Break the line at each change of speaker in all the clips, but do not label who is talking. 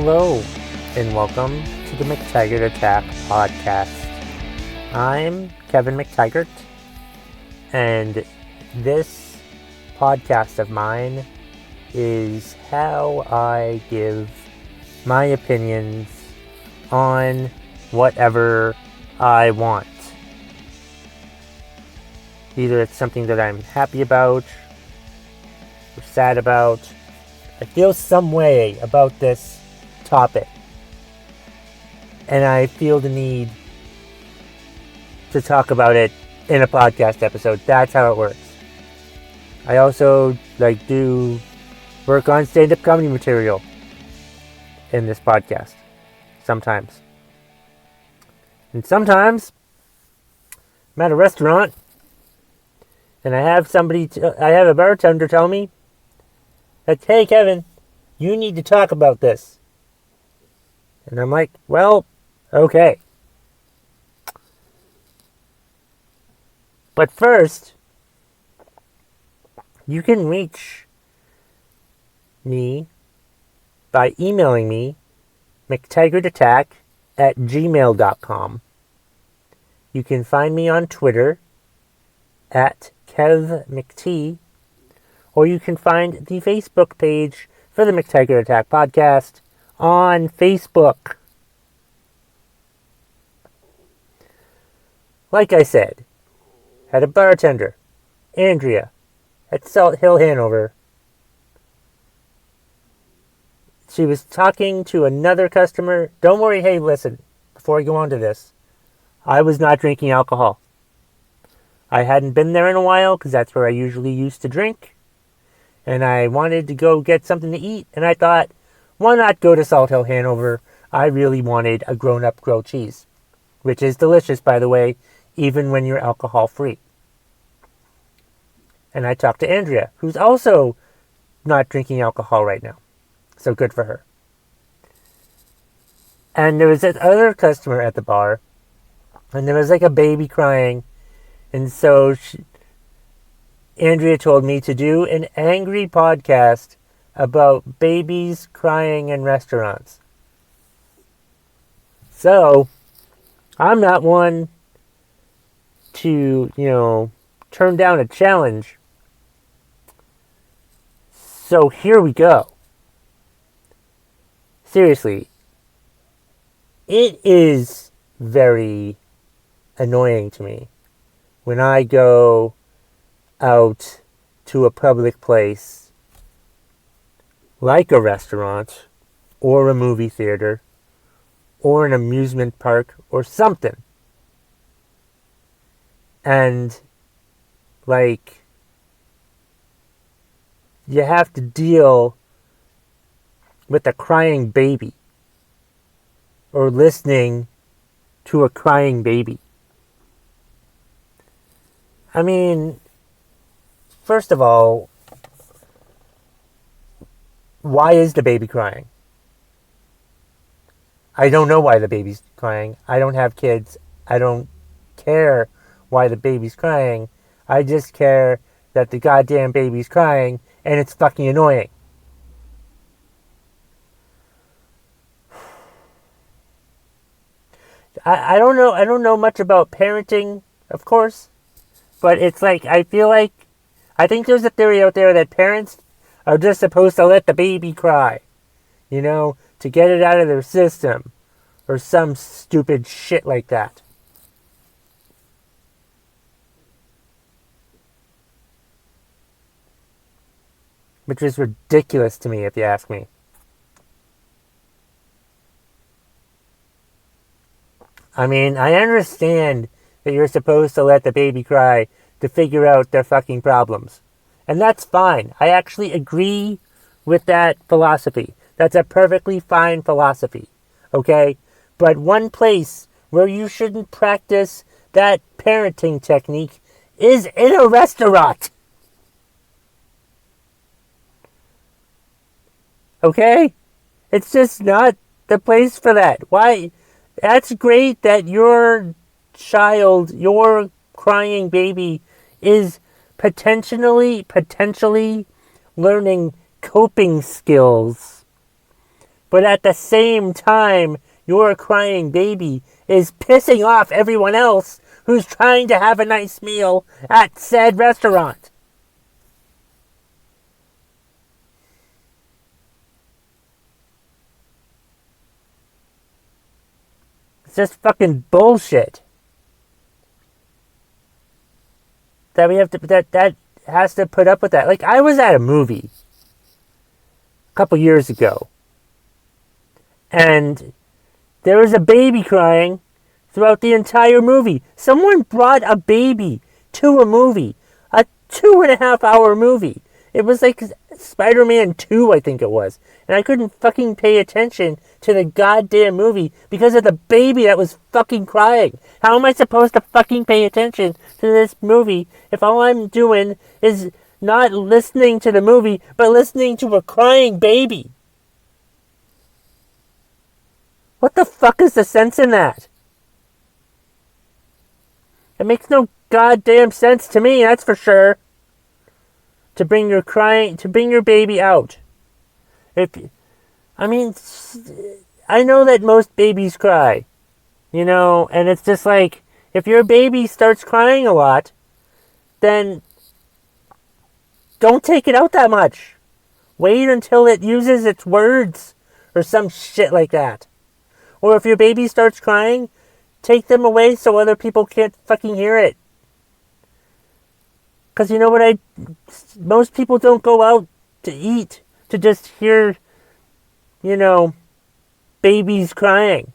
Hello, and welcome to the McTaggart Attack podcast. I'm Kevin McTaggart, and this podcast of mine is how I give my opinions on whatever I want. Either it's something that I'm happy about or sad about. I feel some way about this topic, and I feel the need to talk about it in a podcast episode. That's how it works. I also do work on stand-up comedy material in this podcast sometimes. And sometimes I'm at a restaurant and I have a bartender tell me that, hey Kevin, you need to talk about this. And I'm like, well, okay. But first, you can reach me by emailing me, mctaggartattack@gmail.com. You can find me on Twitter at KevMcT, or you can find the Facebook page for the McTaggart Attack podcast on Facebook. Like I said, had a bartender, Andrea, at Salt Hill, Hanover. She was talking to another customer. Don't worry, hey, listen, before I go on to this, I was not drinking alcohol. I hadn't been there in a while because that's where I usually used to drink. And I wanted to go get something to eat, and I thought, why not go to Salt Hill, Hanover? I really wanted a grown-up grilled cheese, which is delicious, by the way, even when you're alcohol-free. And I talked to Andrea, who's also not drinking alcohol right now, so good for her. And there was this other customer at the bar, and there was a baby crying, and so Andrea told me to do an angry podcast about babies crying in restaurants. So, I'm not one to, turn down a challenge. So here we go. Seriously, it is very annoying to me when I go out to a public place like a restaurant or a movie theater or an amusement park or something, and you have to deal with a crying baby or listening to a crying baby. I mean, first of all, why is the baby crying? I don't know why the baby's crying. I don't have kids. I don't care why the baby's crying. I just care that the goddamn baby's crying and it's fucking annoying. I don't know much about parenting, of course, but it's I think there's a theory out there that parents are just supposed to let the baby cry, to get it out of their system, or some stupid shit like that. Which is ridiculous to me, if you ask me. I mean, I understand that you're supposed to let the baby cry to figure out their fucking problems. And that's fine. I actually agree with that philosophy. That's a perfectly fine philosophy. Okay? But one place where you shouldn't practice that parenting technique is in a restaurant. Okay? It's just not the place for that. Why? That's great that your child, your crying baby, is potentially learning coping skills But at the same time, your crying baby is pissing off everyone else who's trying to have a nice meal at said restaurant. It's just fucking bullshit. That we have to, that has to put up with that. Like, I was at a movie a couple years ago, and there was a baby crying throughout the entire movie. Someone brought a baby to a movie, a 2.5 hour movie. It was like Spider-Man 2, I think it was. And I couldn't fucking pay attention to the goddamn movie because of the baby that was fucking crying. How am I supposed to fucking pay attention to this movie if all I'm doing is not listening to the movie, but listening to a crying baby? What the fuck is the sense in that? It makes no goddamn sense to me, that's for sure. To bring your baby out. I know that most babies cry, and it's just like, if your baby starts crying a lot, then don't take it out that much. Wait until it uses its words or some shit like that. Or if your baby starts crying, take them away so other people can't fucking hear it. Because you know what, most people don't go out to eat to just hear, babies crying.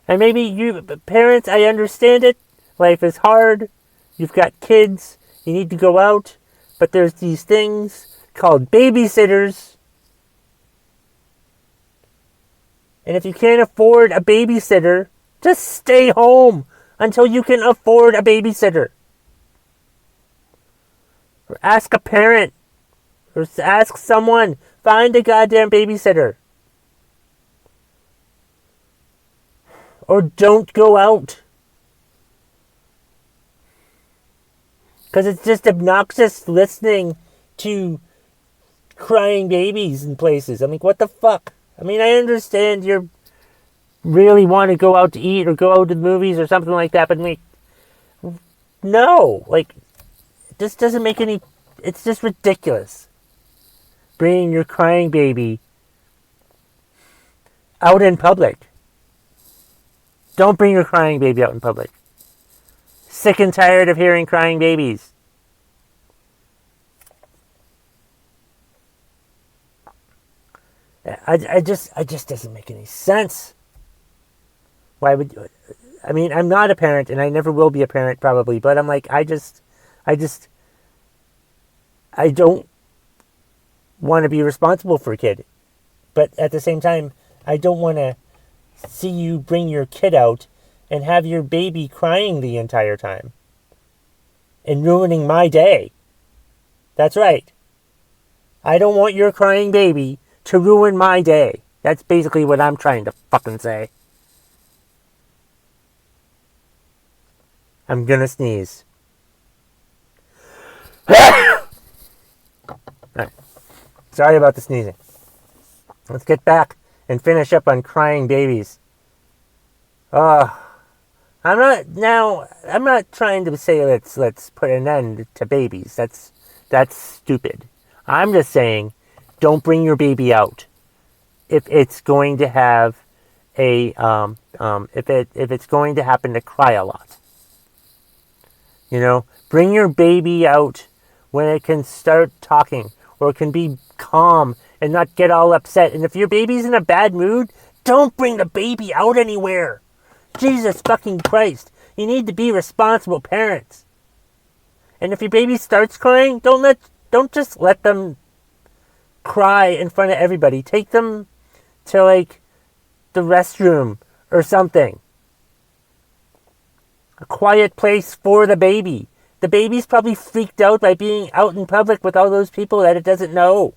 And maybe you, parents, I understand it. Life is hard. You've got kids. You need to go out. But there's these things called babysitters. And if you can't afford a babysitter, just stay home until you can afford a babysitter. Or ask a parent. Or ask someone. Find a goddamn babysitter. Or don't go out. Because it's just obnoxious listening to crying babies in places. I'm like, what the fuck? I mean, I understand you really want to go out to eat or go out to the movies or something like that, but no. Like, this doesn't make any... It's just ridiculous. Bringing your crying baby out in public. Don't bring your crying baby out in public. Sick and tired of hearing crying babies. It just doesn't make any sense. Why would you? I mean, I'm not a parent, and I never will be a parent probably, but I'm like, I don't want to be responsible for a kid. But at the same time, I don't want to see you bring your kid out and have your baby crying the entire time and ruining my day. That's right. I don't want your crying baby to ruin my day. That's basically what I'm trying to fucking say. I'm gonna sneeze. Alright. Sorry about the sneezing. Let's get back and finish up on crying babies. I'm not trying to say let's put an end to babies. That's stupid. I'm just saying, don't bring your baby out if it's going to have if it's going to happen to cry a lot. Bring your baby out when it can start talking or it can be calm and not get all upset. And if your baby's in a bad mood, don't bring the baby out anywhere. Jesus fucking Christ. You need to be responsible parents. And if your baby starts crying, don't just let them cry in front of everybody. Take them to the restroom or something. A quiet place for the baby. The baby's probably freaked out by being out in public with all those people that it doesn't know.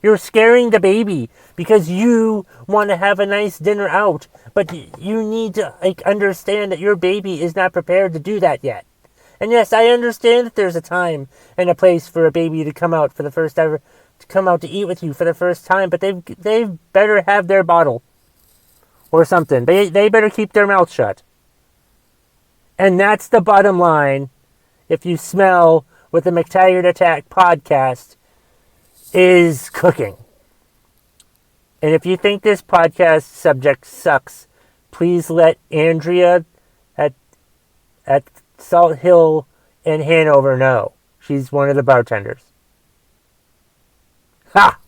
You're scaring the baby because you want to have a nice dinner out, but you need to understand that your baby is not prepared to do that yet. And yes, I understand that there's a time and a place for a baby to come out for the first to come out to eat with you for the first time, but they better have their bottle or something. They better keep their mouth shut. And that's the bottom line. If you smell what the McTaggart Attack podcast is cooking. And if you think this podcast subject sucks, please let Andrea at Salt Hill in Hanover know. She's one of the bartenders. Ha!